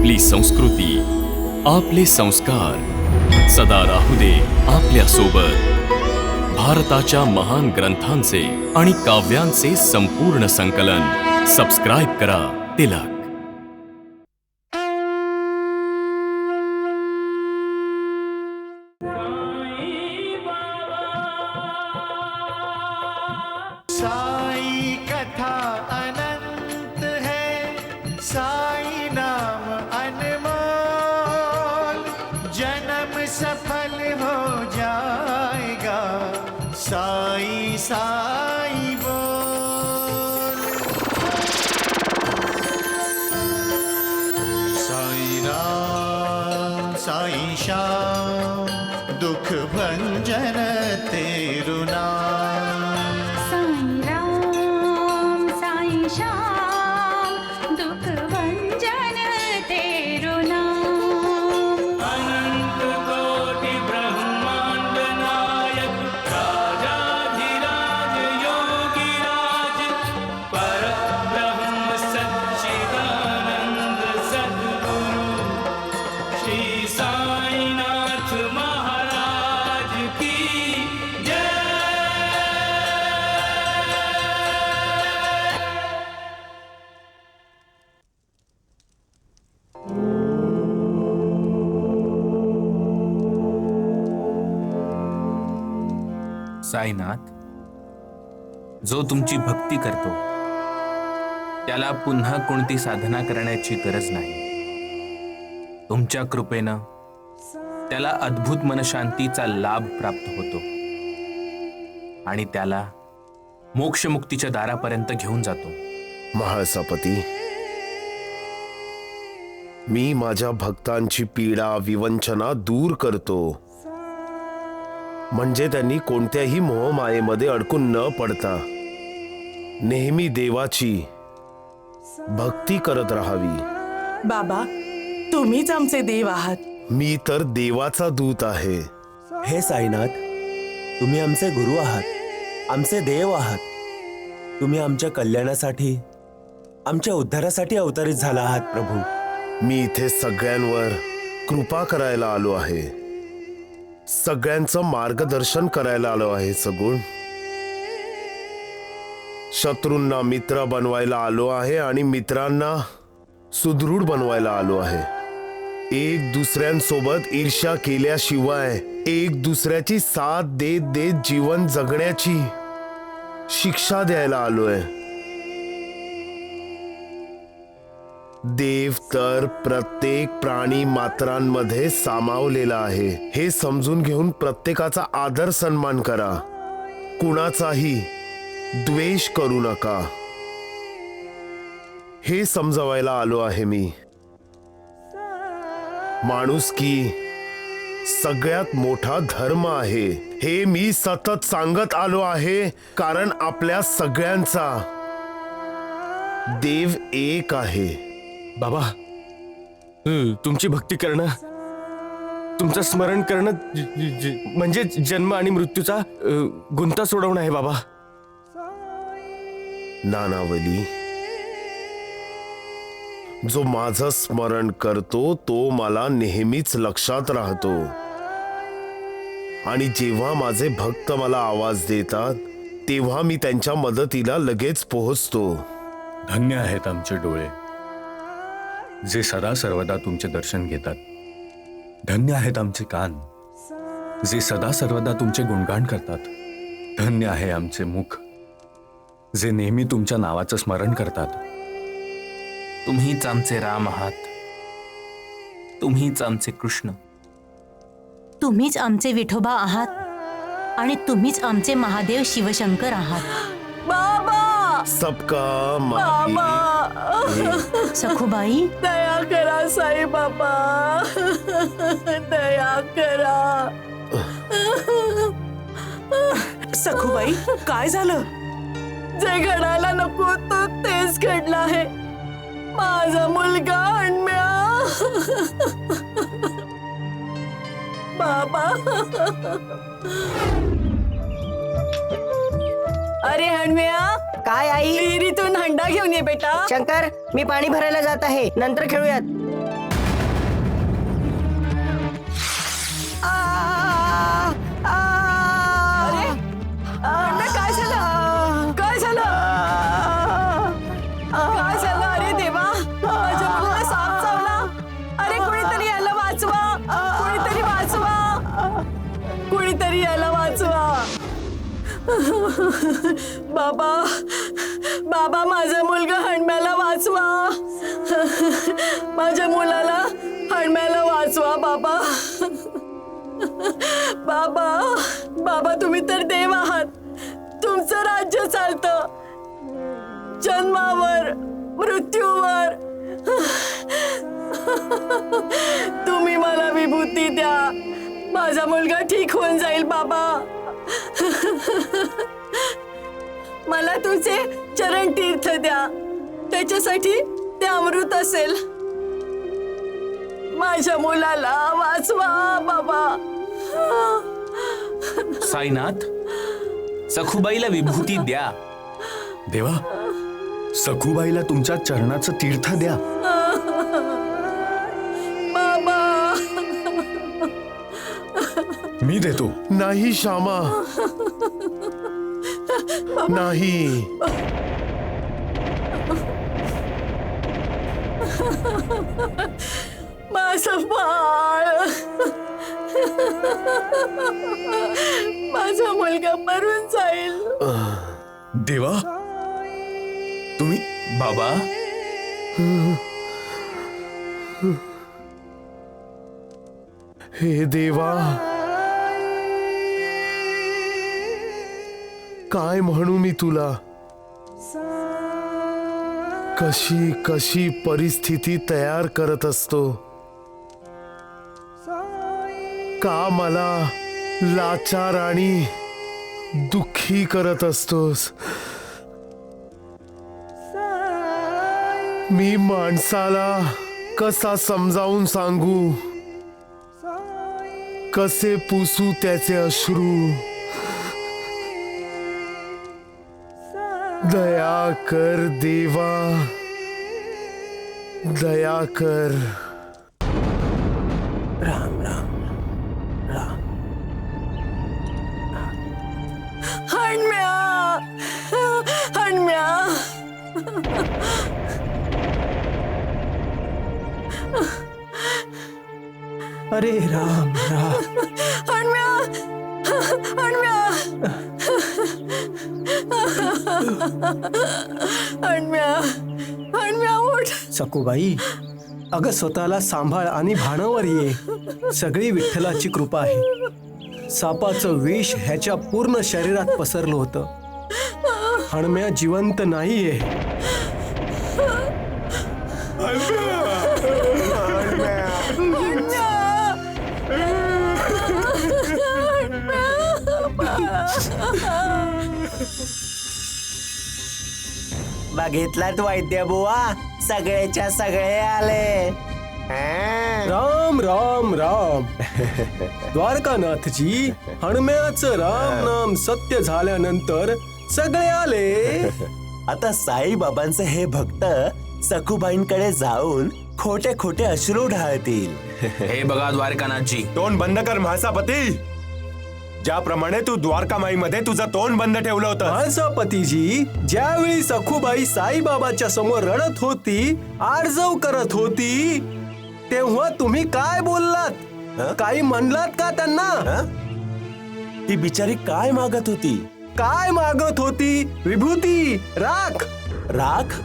आपली संस्कृती, आपले संस्कार सदा राहू दे आपल्या सोबत. भारताच्या महान ग्रंथांचे आणि काव्यांचे संपूर्ण संकलन. सबस्क्राईब करा तिलक. साई कथा अनंत है, साई नाम अनमोल, जन्म सफल हो जाएगा, साई साई बोल. साई राम साई श्याम, दुख भंजन तेरु नाम. साई राम साई श्याम, दुख भंजन तेरो नाम. अनंत कोटि ब्रह्मांड नायक, राजाधिराज योगिराज, परब्रह्म सच्चिदानंद सद्गुरु श्री साईनाथ महाराज की जय. साईनाथ, जो तुमची भक्ती करतो त्याला पुन्हा कोणती साधना करण्याची गरज नाही. तुमच्या कृपेनं त्याला अद्भुत मनशांतीचा लाभ प्राप्त होतो आणि त्याला मोक्षमुक्तीच्या दारापर्यंत घेऊन जातो. महाळसापती, मी माझ्या भक्तांची पीडा विवंचना दूर करतो, म्हणजे त्यांनी कोणत्याही मोहमायेमध्ये अडकून न पडता नेहमी देवाची भक्ती करत राहावी. बाबा, तुम्हीच आमचे देव आहात. मी तर देवाचा दूत आहे. हे साईनाथ, तुम्ही आमचे गुरु आहात, आमचे देव आहात. तुम्ही आमच्या कल्याणासाठी, आमच्या उद्धारासाठी अवतरित झाला आहात प्रभू. मी इथे सगळ्यांवर कृपा करायला आलो आहे, सगळ्यांचं मार्गदर्शन करायला आलो आहे. सगुण शत्रूंना मित्र बनवायला आलो आहे आणि मित्रांना सुदृढ बनवायला आलो आहे. एक दुसऱ्यांसोबत ईर्ष्या केल्याशिवाय एक दुसऱ्याची साथ देत देत जीवन जगण्याची शिक्षा द्यायला आलोय. देव तर प्रत्येक प्राणी मात्रांमध्ये सामावलेला आहे, हे समजून घेऊन प्रत्येकाचा आदर सन्मान करा. कुणाचाही द्वेष करू नका, हे समजवायला आलो आहे मी. माणुसकी सगळ्यात मोठा धर्म आहे, हे मी सतत सांगत आलो आहे, कारण आपल्या सगळ्यांचा देव एक आहे. बाबा, तुमची भक्ती करणं, तुमचं स्मरण करणं म्हणजे जन्म आणि मृत्यूचा गुंता सोडवणं आहे बाबा. नानावली, जो माझं स्मरण करतो तो मला नेहमीच लक्षात राहतो, आणि जेव्हा माझे भक्त मला आवाज देतात तेव्हा मी त्यांच्या मदतीला लगेच पोहोचतो. धन्य आहेत आमचे डोळे, जे सदा सर्वदा तुमचे दर्शन घेतात. धन्य आहेत आमचे कान, जे सदा सर्वदा तुमचे गुणगान करतात. धन्य आहे आमचे मुख, जे नेहमी तुमच्या नावाचं स्मरण करतात. तुम्हीच आमचे राम आहात, तुम्हीच आमचे कृष्ण, तुम्हीच आमचे विठोबा आहात आणि तुम्हीच आमचे महादेव शिवशंकर आहात. बाबा, सबका बाबा, सखुबाई, दया करा साई बाबा, दया करा. सखूबाई, काय झालं? जे घडायला नको होतं तेच घडलं आहे. माझा मुलगा हणम्या. बाबा, अरे हणम्या, काय आई? विहिरीतून हंडा घेऊन ये बेटा. शंकर, मी पाणी भरायला जात आहे, नंतर खेळूयात. बाबा बाबा माझा मुलगा हणम्याला वाचवा. माझ्या मुलाला हणम्याला वाचवा बाबा. बाबा बाबा तुम्ही तर देव आहात. तुमचं राज्य चालतं जन्मावर मृत्यूवर. तुम्ही मला विभूती द्या. माझा मुलगा ठीक होऊन जाईल बाबा. मला तुमचे चरण तीर्थ द्या. त्याच्यासाठी ते अमृत असेल. माझ्या मुलाला वाचवा बाबा. साईनाथ, सखुबाईला विभूती द्या. देवा, सखूबाईला तुमच्या चरणाचं तीर्थ द्या. बाबा मी देतो. नाही श्यामा, नाही. माझं बाळ, माझा मुलगा मरून जाईल. देवा, तुम्ही बाबा, हे देवा, काय म्हणू मी तुला. कशी कशी परिस्थिती तयार करत असतो. का मला लाचार आणि दुःखी करत असतोस. मी माणसाला कसा समजावून सांगू, कसे पुसू त्याचे अश्रू. दया कर देवा, दया कर. राम राम राम. हणम्या, हणम्या. अरे राम राम. हणम्या, हणम्या. हणम्या, हणम्या उठ. सखूबाई, अगं स्वतःला सांभाळ आणि भानावर ये. सगळी विठ्ठलाची कृपा आहे. सापाचं विष ह्याच्या पूर्ण शरीरात पसरलं होतं. हणम्या जिवंत नाहीये. बघितलात वैद्य बुवा, सगळेच्या सगळे आले. राम राम राम. द्वारकानाथजी, हणम्याचं राम नाम सत्य झाल्यानंतर सगळे आले. आता साईबाबांचे हे भक्त सखूबाईंकडे जाऊन खोटे खोटे अश्रू ढाळतील. हे बघा द्वारकानाथजी, तोंड बंद कर म्हासापती. ज्याप्रमाणे तू द्वारकामाईमध्ये तुझं तोंड बंद ठेवलं होतं. माणसापतीजी, ज्यावेळी सखूबाई साईबाबाच्या समोर रडत होती, आर्जव करत होती, तेव्हा तुम्ही काय बोललात? काही म्हणलात का त्यांना? ती बिचारी काय मागत होती? काय मागत होती? विभूती, राख. राख?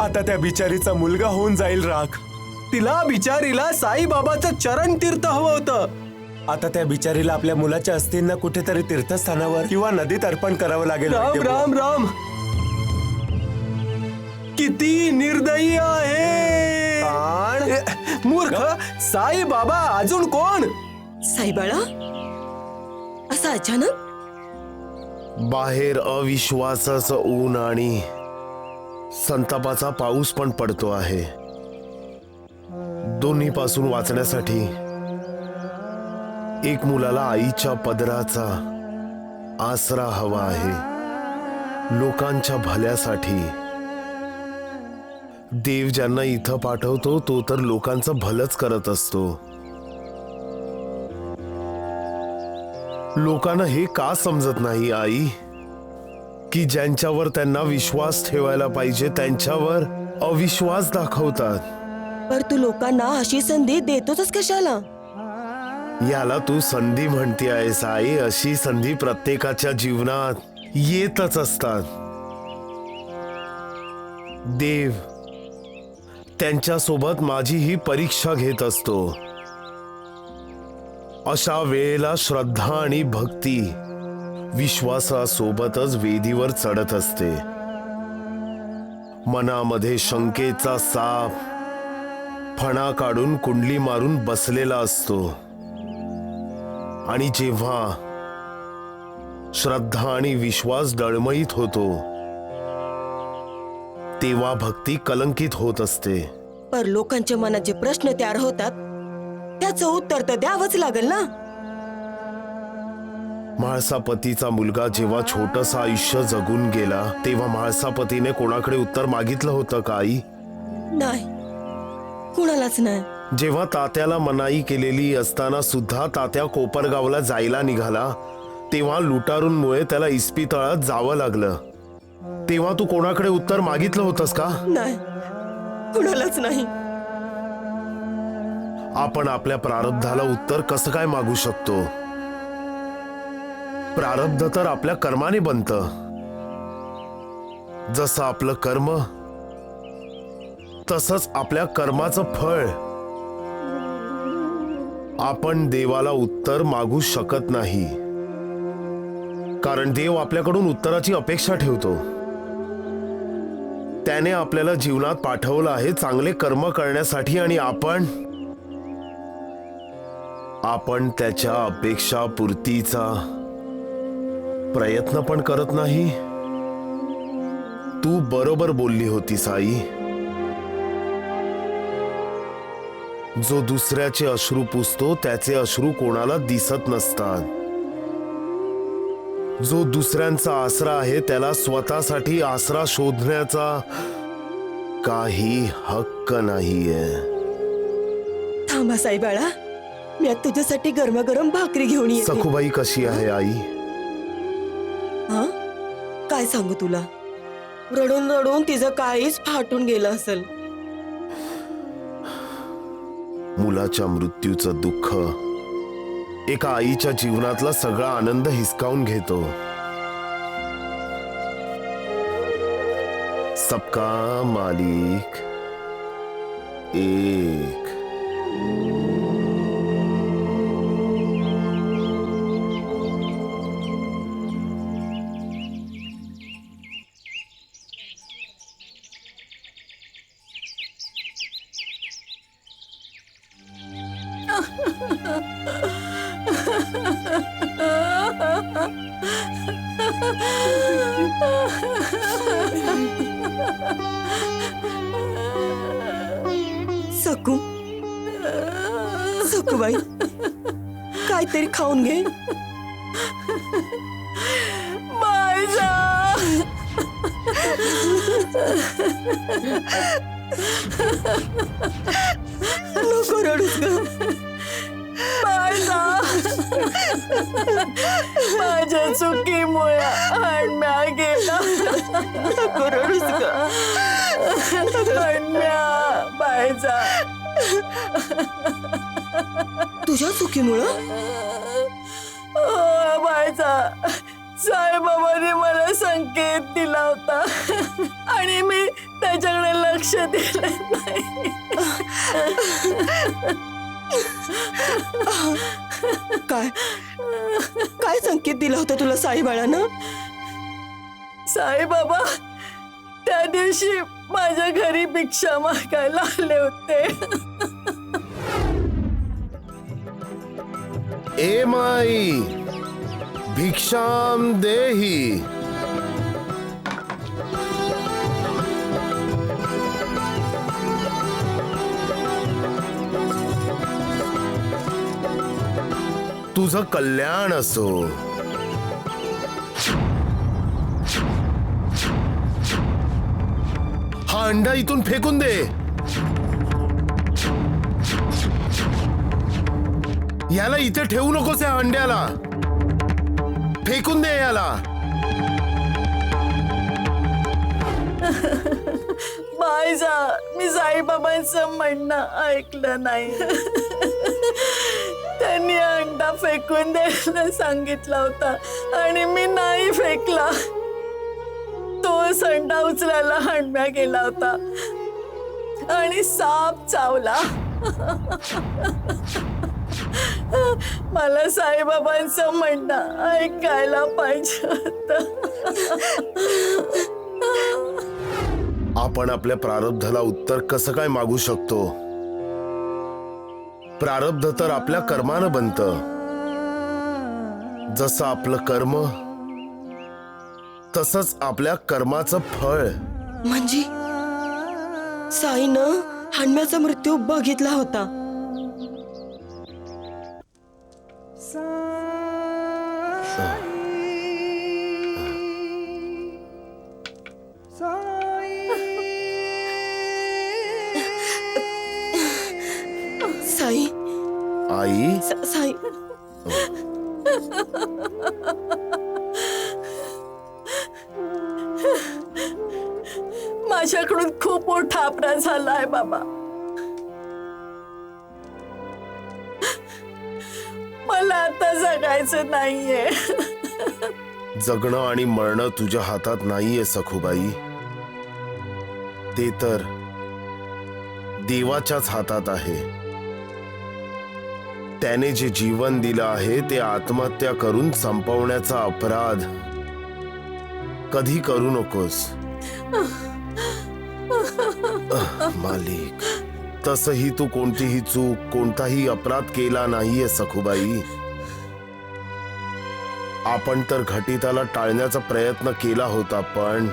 आता त्या बिचारीचा मुलगा होऊन जाईल राख. तिला बिचारीला साईबाबाचं चरण तीर्थ हवं होतं. आता त्या बिचारीला आपल्या मुलाच्या अस्थींना कुठेतरी तीर्थस्थानावर किंवा नदीत अर्पण करावं लागेल. राम राम राम. किती निर्दयी आहे. मूर्ख. साईबाबा अजून कोण? साईबाळा, असं अचानक? बाहेर अविश्वासाचं ऊन आणि संतापाचा पाऊस पण पडतो आहे. दोन्ही पासून वाचण्यासाठी एक मुलाला आईच्या पदराचा आसरा हवा आहे. लोकांच्या भल्यासाठी. देव ज्यांना इथं पाठवतो तो तर लोकांचं भलंच करत असतो. लोकांना हे का समजत नाही आई, की ज्यांच्यावर त्यांना विश्वास ठेवायला पाहिजे त्यांच्यावर अविश्वास दाखवतात. पर तू लोकांना अशी संधी देतोच कशाला? याला तू संधी म्हणते आहेस आई. अशी संधी प्रत्येकाच्या जीवनात येतच असतात. देव त्यांच्यासोबत माझी ही परीक्षा घेत असतो. अशा वेळेला श्रद्धा आणि भक्ती विश्वासासोबतच वेदीवर चढत असते. मनामध्ये शंकेचा साप फणा काढून कुंडली मारून बसलेला असतो. आणि जेव्हा श्रद्धा आणि विश्वास डळमळीत होतो तेव्हा भक्ती कलंकित होत असते. पर लोकांच्या मनात जे प्रश्न तयार होतात त्याचं उत्तर तर द्यावंच लागेल ना. म्हाळसापतीचा मुलगा जेव्हा छोटसा आयुष्य जगून गेला तेव्हा म्हाळसापतीने कोणाकडे उत्तर मागितलं होतं का आई? नाही, कुणालाच नाही. जेव्हा तात्याला मनाई केलेली असताना सुद्धा तात्या कोपरगावला जायला निघाला तेव्हा लुटारूंमुळे त्याला इस्पितळात जावं लागलं. तेव्हा तू कोणाकडे उत्तर मागितलं होतंस का? नाही, कुणालाच नाही. आपण आपल्या प्रारब्धाला उत्तर कसं काय मागू शकतो? प्रारब्ध तर आपल्या कर्माने बनतं. जसं आपलं कर्म तसंच आपल्या कर्माचं फळ. आपण देवाला उत्तर मागू शकत नाही, कारण देव आपल्याकडून उत्तराची अपेक्षा ठेवतो. त्याने आपल्याला जीवनात पाठवलं आहे चांगले कर्म करण्यासाठी आणि आपण त्याच्या अपेक्षा पूर्तीचा प्रयत्न पण करत नाही. तू बरोबर बोलली होतीस आई. जो दुसऱ्याचे अश्रू पुसतो त्याचे अश्रू कोणाला दिसत नसतात. जो दुसऱ्यांचा आसरा आहे त्याला स्वतःसाठी आसरा शोधण्याचा काही हक्क नाहीये. थांबा साई बाळा, मी आज तुझ्यासाठी गरमागरम भाकरी घेऊन येते. सखूबाई कशी आहे आई? हा, काय सांगू तुला, रडून रडून तिचं काहीच फाटून गेलं असेल. मुलाच्या मृत्यूचं दुःख एका आईच्या जीवनातला सगळा आनंद हिसकावून घेतो. सबका मालिक एक. सकू, सकूबाई, काहीतरी खाऊन घे. माझा नको रडूस ग. माझ्या चुकीमुळे अण्म्या गेला. नको रडूस ग. अण्म्या बायचा. तुझ्या चुकीमुळं? हो बायचा, साईबाबांनी मला संकेत दिला होता आणि मी त्याच्याकडे लक्ष दिलं नाही. काय काय संकेत दिला होता तुला साईबाळानं? साईबाबा त्या दिवशी माझ्या घरी भिक्षा मागायला आले होते. ए माई भिक्षाम देही. तुझं कल्याण असो. हा अंडा इथून फेकून दे. याला इथे ठेवू नकोस. या अंड्याला फेकून दे. याला मी साईबाबांचं म्हणणं ऐकलं नाही. त्यांनी अंडा फेकून द्यायला सांगितला होता आणि मी नाही फेकला. तो संडा उचलायला हंडम्या गेला होता आणि साप चावला. मला साईबाबांचं म्हणणं ऐकायला पाहिजे होतं. आपण आपल्या प्रारब्धाला उत्तर कसं काय मागू शकतो? प्रारब्ध तर आपल्या कर्मानं बनतं. जसं आपलं कर्म तसंच आपल्या कर्माचं फळ. म्हणजे साईनं हंडम्याचा मृत्यू बघितला होता. साई आई साई माझ्याकडून खूप मोठा अपराध झालाय बाबा. मला आता जगायचं नाहीये. जगणं आणि मरणं तुझ्या हातात नाहीये सखूबाई. ते तर देवाच्याच हातात आहे. त्याने जे जीवन दिलं आहे ते आत्महत्या करून संपवण्याचा अपराध कधी करू नकोस. मालिक, तसही तू कोणतीही चूक कोणताही अपराध केला नाहीये सखूबाई. आपण तर घटिताला टाळण्याचा प्रयत्न केला होता, पण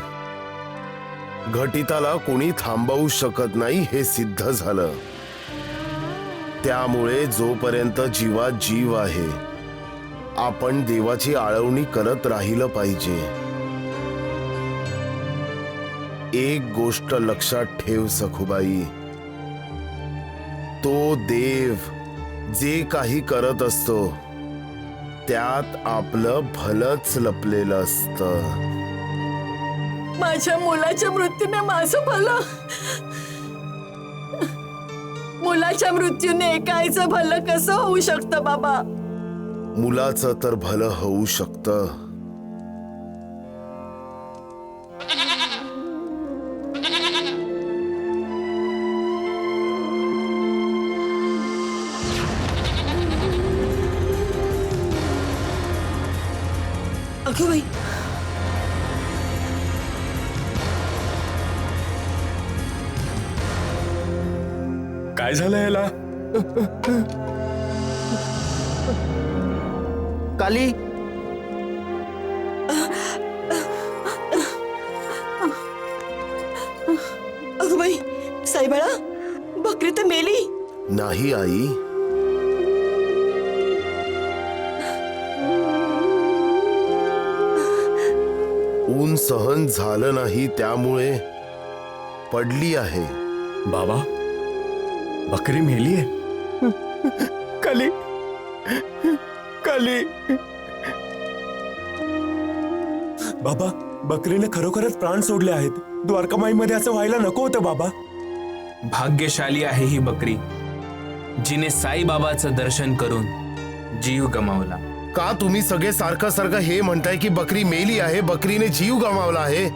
घटिताला कोणी थांबवू शकत नाही हे सिद्ध झालं. त्यामुळे जोपर्यंत जीवात जीव आहे आपण देवाची आळवणी करत राहिलं पाहिजे. एक गोष्ट लक्षात ठेव सखूबाई, तो देव जे काही करत असतो त्यात आपलं भलंच लपलेलं असतं. माझ्या मुलाच्या मृत्यूने माझं भलं, मुलाच्या मृत्यूने एका आईचं भलं कसं होऊ शकतं बाबा? मुलाचं तर भलं होऊ शकतं. अगं बाई, काय झालं याला? काली, अगं बाई, साईबाळा, बकरी तर मेली. नाही आई, ऊन सहन झालं नाही त्यामुळे पडली आहे. बाबा, बकरी मेली आहे. काली, काली. बाबा, बकरीने खरोखरच प्राण सोडले आहेत. द्वारकामाईमध्ये असं व्हायला नको होतं बाबा. भाग्यशाली आहे ही बकरी, जिने साईबाबाचं दर्शन करून जीव गमावला. का तुम्ही सगळे सारखं सारखं हे म्हणताय की बकरी मेली आहे, बकरीने जीव गमावला आहे?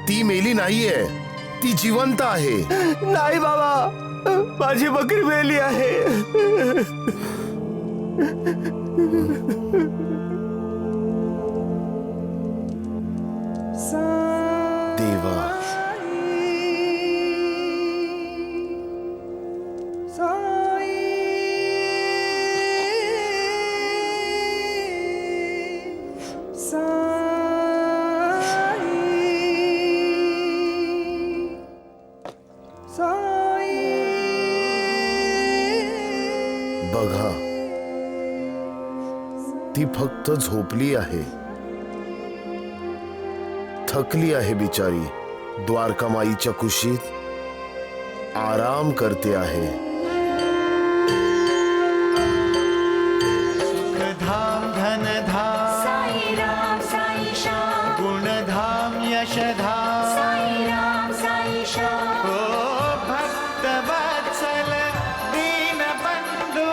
ती मेली नाहीये, ती जिवंत आहे. नाही बाबा, माझी बकरी मेली आहे. देवा, बघा, ती फक्त झोपली आहे, थकली आहे बिचारी. द्वारकामाईच्या कुशीत आराम करते आहे. सुखधाम धनधाम साईराम साई श्याम, गुणधाम यशधाम साईराम साई श्याम, ओ भक्त वत्सल दीन बंधु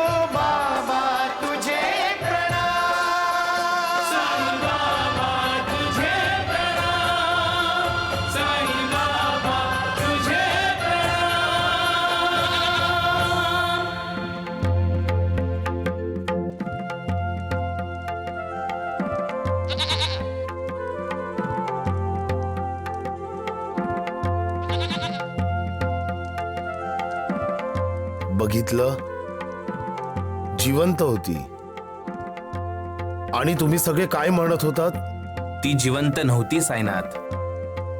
बघितलं, जिवंत होती. आणि तुम्ही सगळे काय म्हणत होतात? ती जिवंत नव्हती साईनाथ,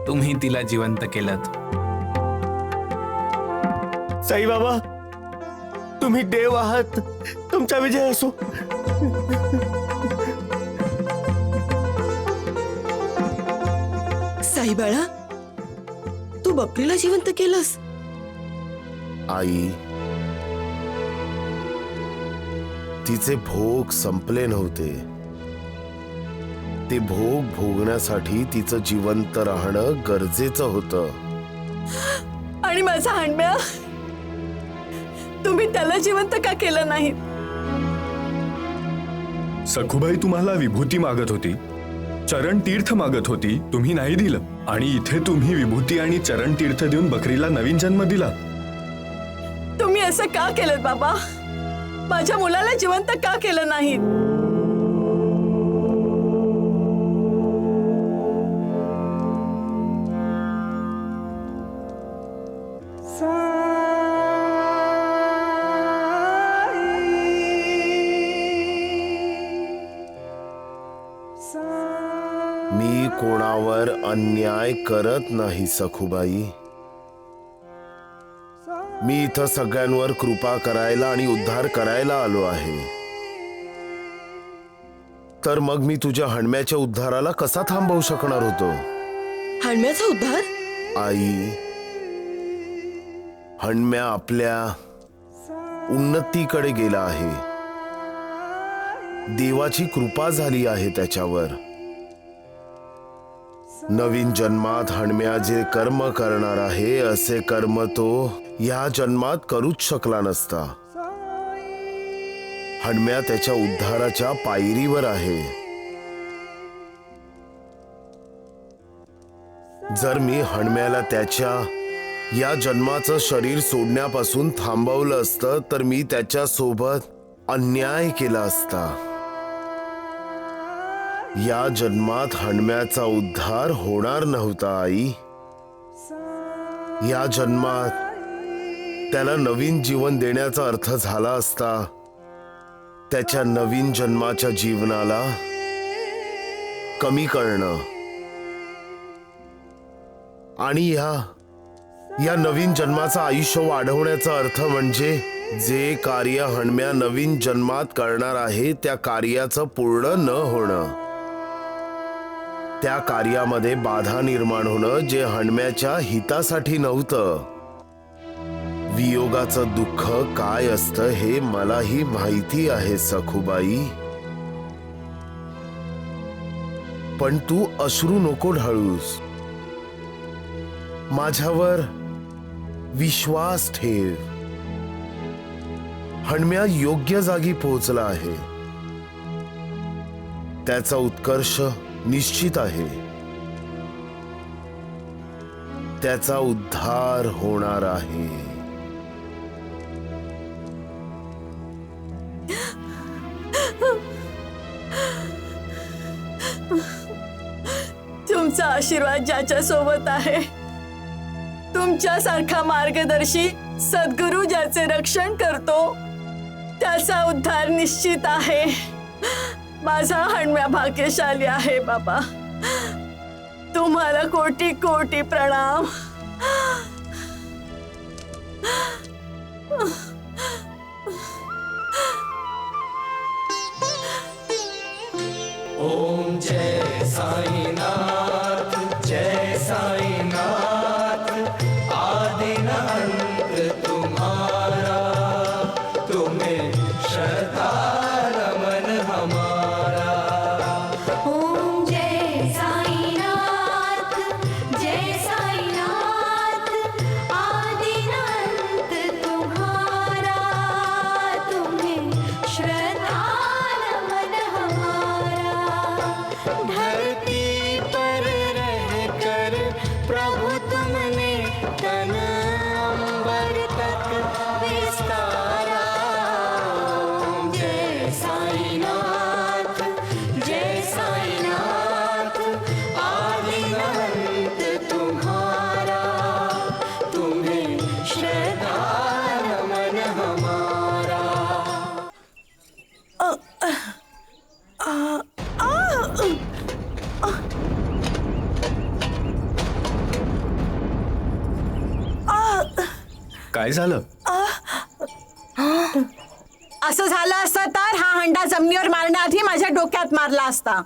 तुम्ही तिला जिवंत केलत. साईबाबा, तुम्ही देव आहात. तुमचा विजय असो. साई बाळा, तू बकरीला जिवंत केलंस? आई, तिचे भोग संपले नव्हते. ते भोग भोगण्यासाठी तिचं जिवंत राहणं गरजेचं होतं. आणि माझा हणम्या, तुम्ही त्याला जिवंत का केलं नाही? सखूबाई तुम्हाला विभूती मागत होती, चरण तीर्थ मागत होती, तुम्ही नाही दिलं. आणि इथे तुम्ही विभूती आणि चरण तीर्थ देऊन बकरीला नवीन जन्म दिला. तुम्ही असं का केलं बाबा? माझ्या मुलाला जिवंत का केलं नाही? मी कोणावर अन्याय करत नाही सखूबाई. मी इथं सगळ्यांवर कृपा करायला आणि उद्धार करायला आलो आहे. तर मग मी तुझ्या हणम्याच्या उद्धाराला कसा थांबवू शकणार होतो? हणम्याचा उद्धार? आई, हणम्या आपल्या उन्नतीकडे गेला आहे. देवाची कृपा झाली आहे त्याच्यावर. नवीन जन्मात हणम्या जे कर्म करणार आहे, असे कर्म तो या जन्मात करूच शकला नसता. हणम्या त्याच्या उद्धाराच्या पायरीवर आहे. जर मी हणम्याला त्याच्या या जन्माचं शरीर सोडण्यापासून थांबवलं असतं, तर मी त्याच्या सोबत अन्याय केला असता. या जन्मात हणम्याचा उद्धार होणार नव्हता आई. या जन्मात त्याला नवीन जीवन देण्याचा अर्थ झाला असता त्याच्या नवीन जन्माच्या जीवनाला कमी करणं. आणि या नवीन जन्माचं आयुष्य वाढवण्याचा अर्थ म्हणजे जे कार्य हणम्या नवीन जन्मात करणार आहे, त्या कार्याचं पूर्ण न होणं. त्या कार्यामध्ये बाधा निर्माण होणं, जे हणम्याच्या हितासाठी नव्हतं. वियोगाचं दुःख काय असतं हे मलाही माहिती आहे सखूबाई. पण तू अश्रू नको ढाळूस. माझ्यावर विश्वास ठेव. हणम्या योग्य जागी पोहोचला आहे. त्याचा उत्कर्ष निश्चित आहे. त्याचा उद्धार होणार आहे. तुमचा आशीर्वाद ज्याच्या सोबत आहे, तुमच्यासारखा मार्गदर्शी सद्गुरू ज्याचे रक्षण करतो, त्याचा उद्धार निश्चित आहे. माझा हणम्या भाग्यशाली आहे बाबा. तुम्हाला कोटी कोटी प्रणाम. ओम जय साईनाथ, जय साईनाथ. आदि न अंत तुम्हारा, तुम्हें श्रद्धा रमन हमारा. ओम जय साईनाथ, जय साईनाथ. आदिनाथ तुम्हारा, काय झालं? असं झालं असतं तर हा हंडा जमिनीवर मारण्याआधी माझ्या डोक्यात मारला असता.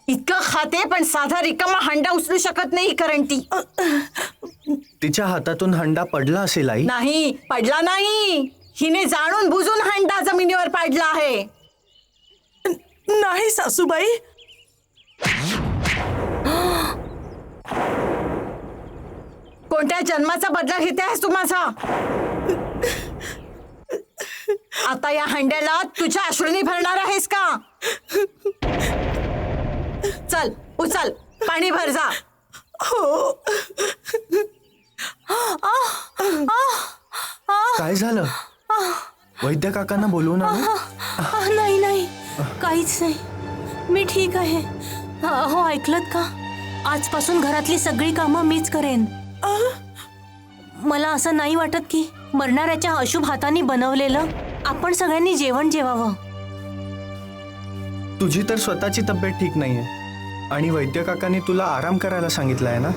इतकं खाते पण साधा रिकामा हंडा उचलू शकत नाही करंटी. तिच्या हातातून हंडा पडला असेल आई. नाही, पडला नाही. हिने जाणून बुजून हंडा जमिनीवर पाडला आहे. नाही सासूबाई. कोणत्या जन्माचा बदला घेते आहेस तू माझा? आता या हंड्याला तुझ्या अश्रूंनी भरणार आहेस का? चल उचल, पाणी भर जा. हो. काय झालं? वैद्य काकांना बोलवून आणू? नाही नाही, काहीच नाही, मी ठीक आहे. हो, ऐकलत का? आजपासून घरातली सगळी कामं मीच करेन. मला असं नाही वाटत की मरणाऱ्याच्या अशुभ हाताने बनवलेलं आपण सगळ्यांनी जेवण जेवावं. तुझी तर स्वतःची तब्येत ठीक नाहीये आणि वैद्य काकांनी तुला आराम करायला सांगितलंय ना.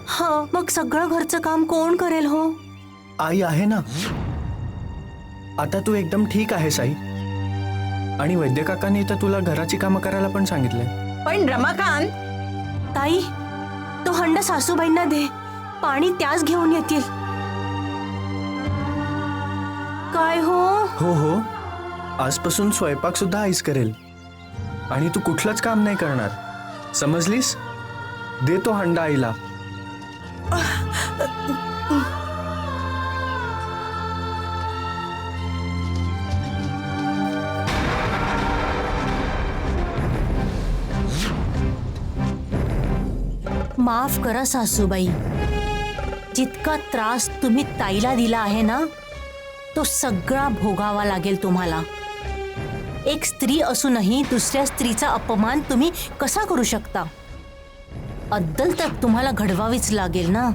हा, मग सगळं घरचं काम कोण करेल? हो, आई आहे ना. आता तू एकदम ठीक आहेस आई. आणि वैद्य काकांनी तर तुला घराची कामं करायला पण सांगितलंय. पण रमाकांत, ताई, तो हंडा सासूबाईंना दे. पाणी त्याच घेऊन येतील. काय हो? हो हो, आजपासून स्वयंपाक सुद्धा आईच करेल आणि तू कुठलंच काम नाही करणार, समजलीस? दे तो हंडा आईला. माफ करा सासूबाई, जितका त्रास तुम्ही ताईला दिला आहे ना, तो सगळा भोगावा लागेल तुम्हाला. एक स्त्री असूनही दुसऱ्या स्त्रीचा अपमान तुम्ही कसा करू शकता? अद्दल तर तुम्हाला घडवावीच लागेल ना.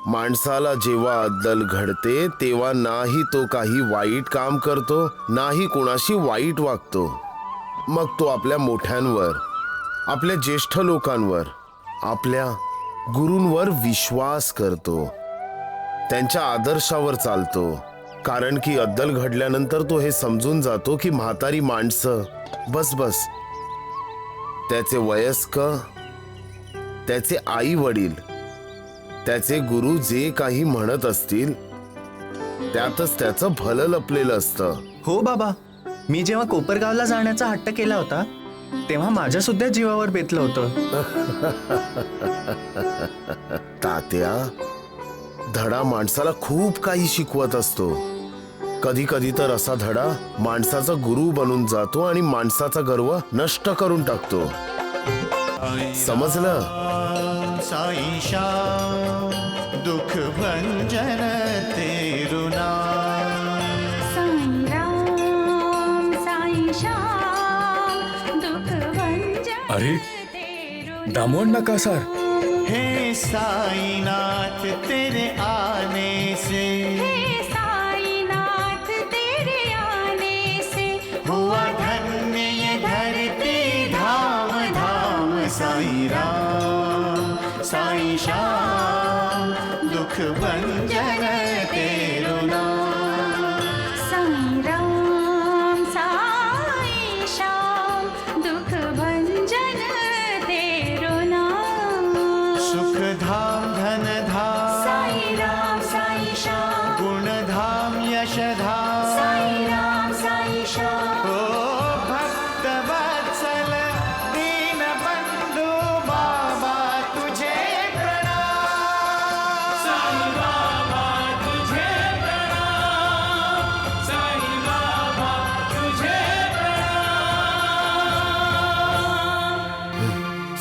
माणसाला जेव्हा अद्दल घडते तेव्हा नाही तो काही वाईट काम करतो, नाही कोणाशी वाईट वागतो. मग तो आपल्या मोठ्यांवर, आपल्या ज्येष्ठ लोकांवर, आपल्या गुरूंवर विश्वास करतो, त्यांच्या आदर्शावर चालतो. कारण की अद्दल घडल्यानंतर तो हे समजून जातो की म्हातारी माणसं बस त्याचे वयस्क, त्याचे आई वडील, त्याचे गुरु जे काही म्हणत असतील त्यातच त्याचं भलं लपलेलं असतं. हो बाबा, मी जेव्हा कोपरगावला जाण्याचा हट्ट केला होता तेव्हा माझ्या सुद्धा जीवावर बेतलं होतं. तात्या, धडा माणसाला खूप काही शिकवत असतो. कधी कधी तर असा धडा माणसाचा गुरु बनून जातो आणि माणसाचा गर्व नष्ट करून टाकतो. समजलं? साई श्याम दुख भंजन तेरू नाम. साई राम साई श्याम दुख भंजन. अरे दामोंडा का सर? हे साईनाथ तेरे आने से, हे साईनाथ तेरे आने से हुआ धन्य ये धरती धाम धाम. साई राम साई श्याम दुख भंजन तेरू नाम. साई राम साई श्याम दुख भंजन तेरो नाम. सुख धाम धन धाम, साई राम साई श्याम. गुण धाम यश धाम, साई राम साई श्याम. ओ भक्त वत्सल दीन बंधु बाबा तुझे प्रणाम. साई बाबा तुझे प्रणाम, साई बाबा तुझे प्रणाम.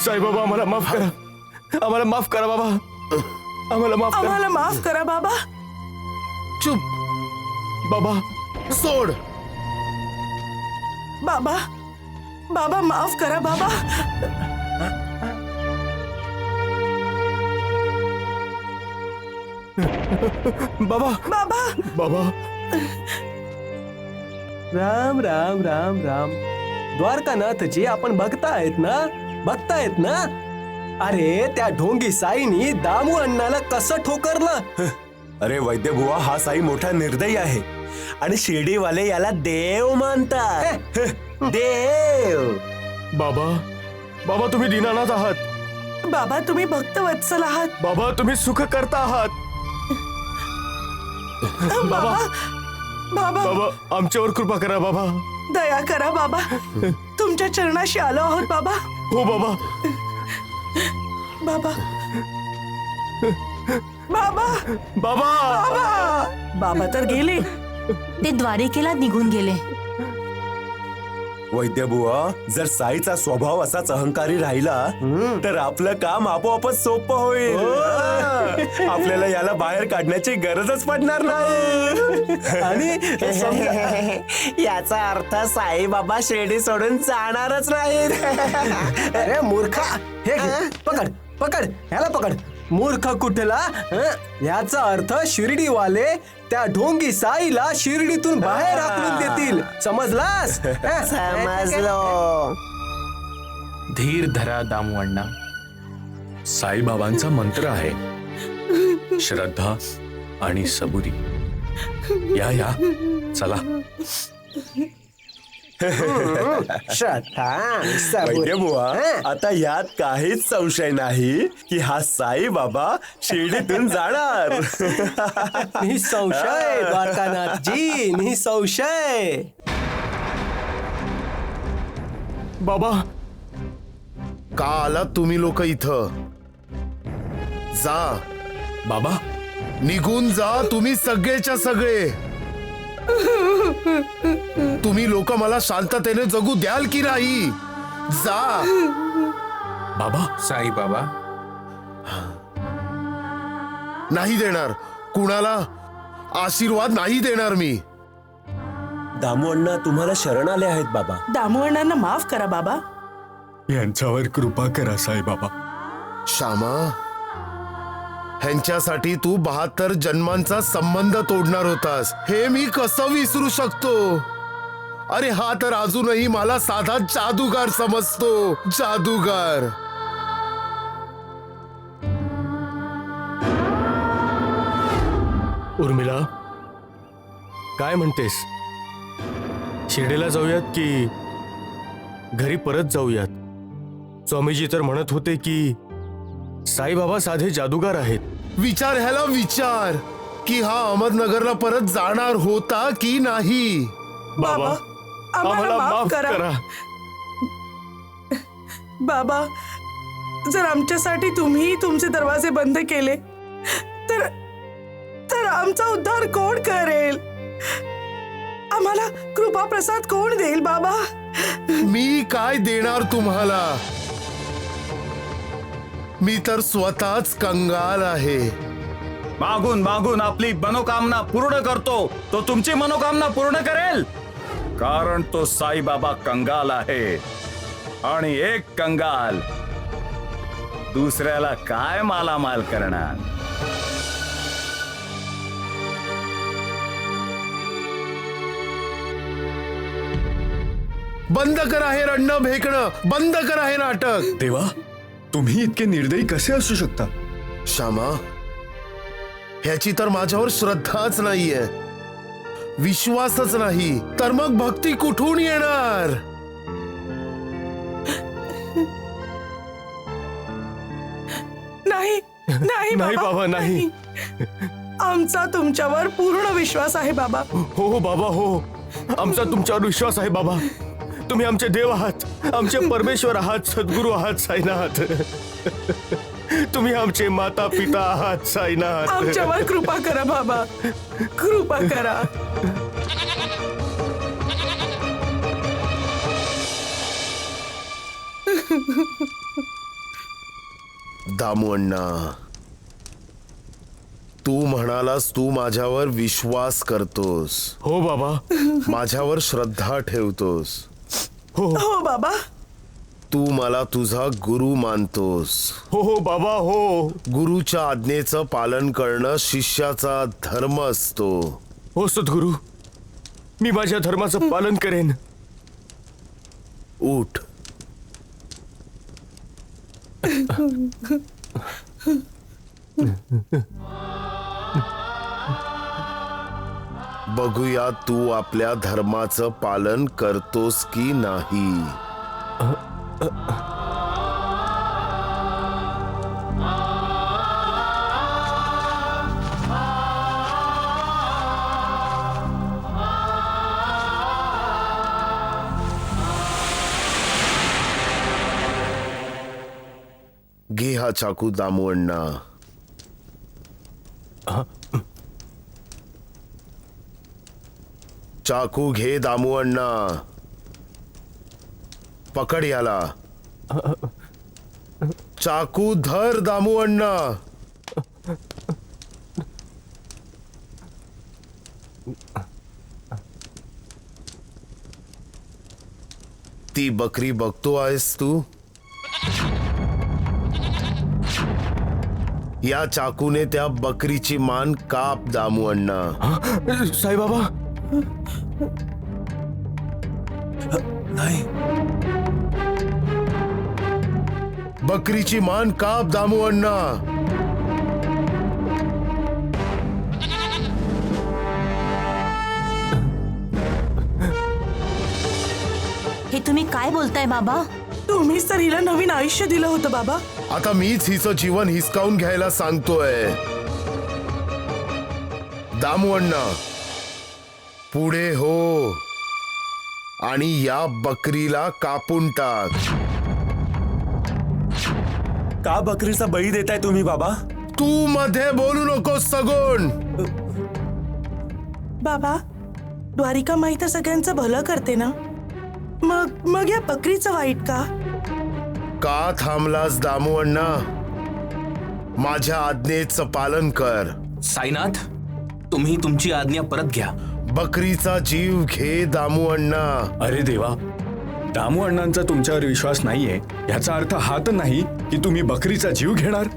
साईबाबा, आम्हाला माफ करा, आम्हाला माफ करा बाबा, आम्हाला माफ करा. आम्हाला माफ करा बाबा. चुप बाबा, सोड. बाबा बाबा माफ करा बाबा. बाबा बाबा बाबा, राम राम राम राम. द्वारकानाथजी, आपण बघतायत ना? अरे त्या ढोंगी साईनी दामू अण्णाला कसं ठोकरलं. अरे वैद्यबुवा, हा साई मोठा निर्दयी आहे आणि शिर्डीवाले याला देव मानतात. देव. बाबा तुम्ही दीनानाथ आहात. बाबा तुम्ही भक्तवत्सल आहात. बाबा तुम्ही सुख करता आहात. बाबा बाबा बाबा आमच्यावर कृपा करा बाबा. दया करा बाबा. तुमच्या चरणाशी आलो आहोत बाबा. हो बाबा. बाबा बाबा बाबा बाबा बाबा तर गेले. ते द्वारिकेला निघून गेले. वैद्यबुवा, जर साईचा स्वभाव असाच अहंकारी राहिला तर आपलं काम आपोआपच सोपं होईल. आपल्याला याला बाहेर काढण्याची गरजच पडणार नाही. आणि याचा अर्थ साईबाबा शिर्डी सोडून जाणारच नाहीत. अरे मूर्खा, हे घे, पकड पकड, ह्याला पकड. मूर्ख कुठला. याचा अर्थ शिर्डीवाले त्या ढोंगी साईला शिर्डीतून बाहेर हाकलून देतील. समजलास. समजलो. धीर धरा दामू अण्णा. साईबाबांचा मंत्र आहे श्रद्धा आणि सबुरी. या चला. वैद्यबुवा, आता यात काहीच संशय नाही की हा साईबाबा शिर्डीतून जाणार. निसंशय द्वारकानाथजी, निसंशय. बाबा का आलात तुम्ही लोक इथं? जा बाबा, निघून जा तुम्ही सगळेच्या सगळे. तुम्ही लोक मला शांततेने जगू द्याल की नाही? जा. बाबा. साई बाबा नाही देणार कुणाला आशीर्वाद नाही देणार मी. दामू अण्णा तुम्हाला शरण आले आहेत बाबा. दामू अण्णांना माफ करा बाबा. यांच्यावर कृपा करा साईबाबा. श्यामा, ह्यांच्यासाठी तू 72 जन्मांचा संबंध तोडणार होतास हे मी कसं विसरू शकतो? अरे हा तर अजूनही मला साधा जादूगार समजतो. जादूगार. उर्मिला, काय म्हणतेस? शिर्डीला जाऊयात की घरी परत जाऊयात? स्वामीजी तर म्हणत होते की साईबाबा साधे जादूगार आहेत. विचार ह्याला विचार की हा अहमदनगरला परत जाणार होता की नाही. बाबा आम्हाला माफ करा. बाबा, जर आमच्यासाठी तुम्ही तुमचे दरवाजे बंद केले तर तर आमचा उद्धार कोण करेल? आम्हाला कृपा प्रसाद कोण देईल बाबा? मी काय देणार तुम्हाला? मी तर स्वतःच कंगाल आहे. मागून मागून आपली मनोकामना पूर्ण करतो. तो तुमची मनोकामना पूर्ण करेल, कारण तो साईबाबा कंगाल आहे. आणि एक कंगाल दुसऱ्याला काय मालामाल करणार? बंद करा हे रडणं भेकणं. बंद करा हे नाटक. देवा, तुम्ही इतके निर्दयी कसे असू शकता? श्यामा, ह्याची तर माझ्यावर श्रद्धाच नाहीये, विश्वासच नाही, तर मग भक्ती कुठून येणार? नाही नाही नाही बाबा, नाही. आमचा तुमच्यावर पूर्ण विश्वास आहे बाबा. हो बाबा, हो. आमचा तुमच्यावर विश्वास आहे बाबा. तुम्ही आमचे देव आहात, आमचे परमेश्वर आहात, सद्गुरू आहात साईनाथ. तुम्ही आमचे माता पिता आहात साईनाथ. आमच्यावर कृपा करा बाबा, कृपा करा. दामू अण्णा, तू म्हणालास तू माझ्यावर विश्वास करतोस. हो बाबा. माझ्यावर श्रद्धा ठेवतोस. हो बाबा. तू मला तुझा गुरु मानतोस. हो बाबा, हो. गुरुच्या आज्ञेचं पालन करणं शिष्याचा धर्म असतो. हो सद्गुरू, मी माझ्या धर्माचं पालन करेन. उठ. बघूया तू आपल्या धर्माचं पालन करतोस की नाही. घे हा चाकू दामू अण्णा. चाकू घे दामू अण्णा. पकड याला. चाकू धर दामू अण्णा. ती बकरी बघतो आहेस तू? या चाकूने त्या बकरीची मान काप दामू अण्णा. साईबाबा नाही. बकरीची मान काप दामू अण्णा. हे तुम्ही काय बोलताय बाबा? तुम्हीच तर हिला नवीन आयुष्य दिलं होतं बाबा. आता मीच हिचं जीवन हिसकावून घ्यायला सांगतोय. दामू अण्णा पुढे हो आणि या बकरीला कापून टाक. का बकरीचा बळी देताय तुम्ही बाबा? तू मध्ये बोलू नकोस सगुण. बाबा, द्वारिका माई तर सगळ्यांचं भलं करते ना, मग या बकरीचं वाईट का? का थांबलास दामू अण्णा? माझ्या आज्ञेचं पालन कर. साईनाथ, तुम्ही तुमची आज्ञा परत घ्या. बकरीचा जीव घे दामू अण्णा. अरे देवा, दामू अण्णांचा तुमच्यावर विश्वास नाहीये याचा अर्थ हा तर नाही की तुम्ही बकरीचा जीव घेणार.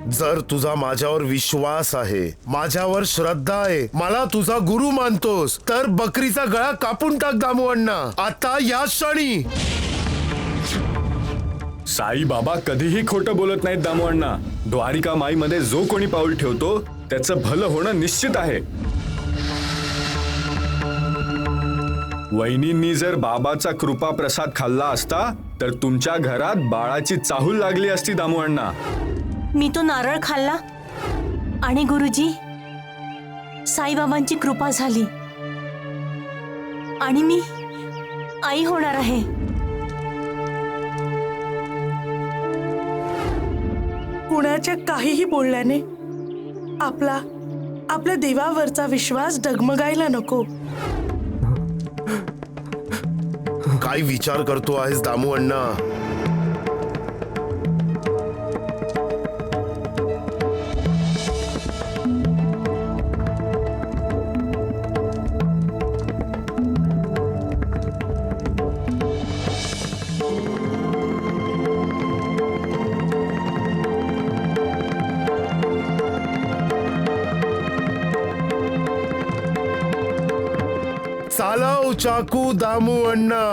जर तुझा माझ्यावर विश्वास आहे, माझ्यावर श्रद्धा आहे, मला तुझा गुरु मानतोस, तर बकरीचा गळा कापून टाक दामू अण्णा, आता या क्षणी. साई बाबा कधीही खोटं बोलत नाहीत दामू अण्णा. द्वारिका माईमध्ये जो कोणी पाऊल ठेवतो त्याचं भलं होणं निश्चित आहे. वहिनींनी जर बाबाचा कृपा प्रसाद खाल्ला असता तर तुमच्या घरात बाळाची चाहूल लागली असती दामू अण्णा. मी तो नारळ खाल्ला आणि गुरुजी, साईबाबांची कृपा झाली आणि मी आई होणार आहे. कुणाच्या काहीही बोलल्याने आपल्या देवावरचा विश्वास डगमगायला नको. काय विचार करतो आहेस दामू अण्णा? चालव चाकू दामू अण्णा.